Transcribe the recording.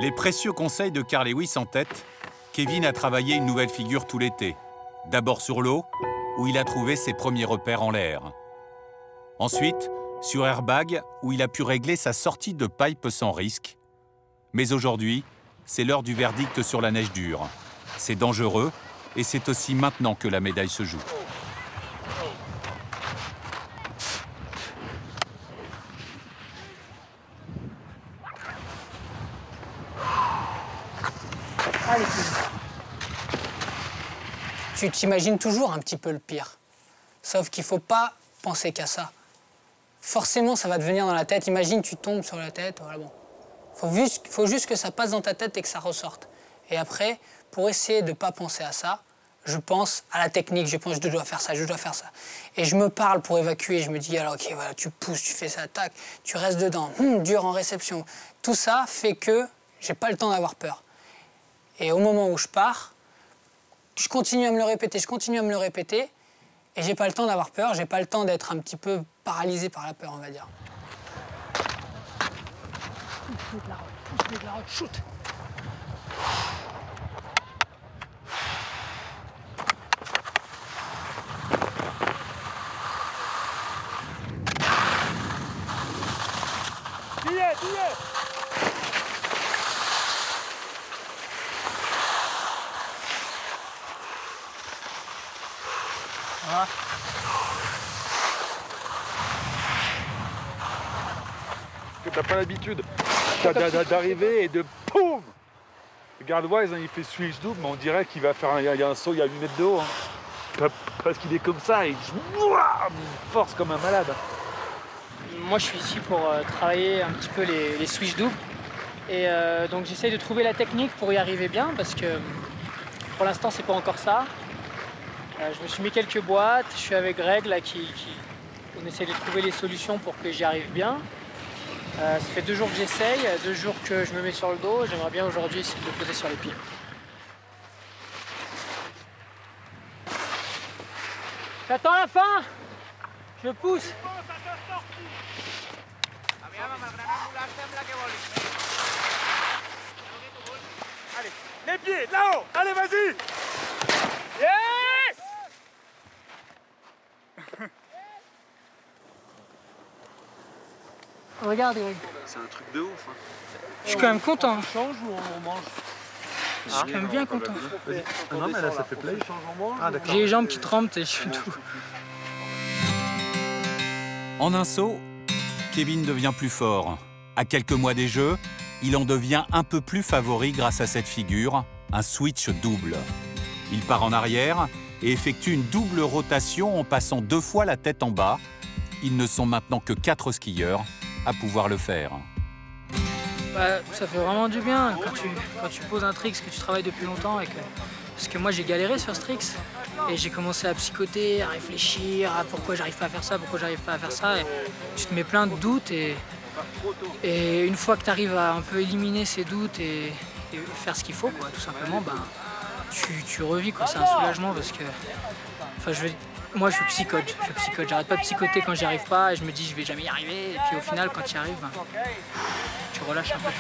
Les précieux conseils de Carl Lewis en tête, Kevin a travaillé une nouvelle figure tout l'été. D'abord sur l'eau, où il a trouvé ses premiers repères en l'air. Ensuite, sur airbag, où il a pu régler sa sortie de pipe sans risque. Mais aujourd'hui, c'est l'heure du verdict sur la neige dure. C'est dangereux, et c'est aussi maintenant que la médaille se joue. Allez, tu t'imagines toujours un petit peu le pire. Sauf qu'il ne faut pas penser qu'à ça. Forcément, ça va te venir dans la tête. Imagine, tu tombes sur la tête, voilà, bon. Faut juste que ça passe dans ta tête et que ça ressorte. Et après, pour essayer de ne pas penser à ça, je pense à la technique, je pense je dois faire ça, je dois faire ça. Et je me parle pour évacuer, je me dis alors ok, voilà, tu pousses, tu fais ça, tac, tu restes dedans, dur en réception. Tout ça fait que j'ai pas le temps d'avoir peur. Et au moment où je pars, je continue à me le répéter, je continue à me le répéter, et j'ai pas le temps d'avoir peur, j'ai pas le temps d'être un petit peu paralysé par la peur, on va dire. Pousse de la route, shoot. Voilà. Que t'as pas l'habitude d'arriver et de poum. Regarde Wise, hein, il fait switch double, mais on dirait qu'il va faire il y a un saut, il y a 8 mètres de haut. Hein. Parce qu'il est comme ça, il force comme un malade. Moi, je suis ici pour travailler un petit peu les switch doubles. Et donc, j'essaye de trouver la technique pour y arriver bien, parce que pour l'instant, c'est pas encore ça. Je me suis mis quelques boîtes, je suis avec Greg, là, on essaie de trouver les solutions pour que j'y arrive bien. Ça fait 2 jours que j'essaye, 2 jours que je me mets sur le dos. J'aimerais bien aujourd'hui essayer de me poser sur les pieds. J'attends la fin. Je pousse. Allez, les pieds, là-haut. Allez, vas-y. Yes. Regarde, Greg. C'est un truc de ouf. Hein. Je suis quand même content. On change ou on mange? Je suis quand même bien content. Ah non, mais là, ça fait play. Ah, d'accord. J'ai les jambes qui tremblent et je suis tout. En un saut, Kevin devient plus fort. À quelques mois des Jeux, il en devient un peu plus favori grâce à cette figure, un switch double. Il part en arrière et effectue une double rotation en passant 2 fois la tête en bas. Ils ne sont maintenant que 4 skieurs à pouvoir le faire. Bah, ça fait vraiment du bien quand tu poses un trick que tu travailles depuis longtemps. Parce que moi, j'ai galéré sur ce trick. Et j'ai commencé à psychoter, à réfléchir à pourquoi j'arrive pas à faire ça, pourquoi j'arrive pas à faire ça. Et tu te mets plein de doutes. Et une fois que tu arrives à un peu éliminer ces doutes et faire ce qu'il faut, quoi, tout simplement, bah, tu revis. C'est un soulagement parce que... Moi, je psychote, j'arrête pas de psychoter quand j'y arrive pas et je me dis je vais jamais y arriver. Et puis au final, quand tu y arrives, ben, tu relâches un peu.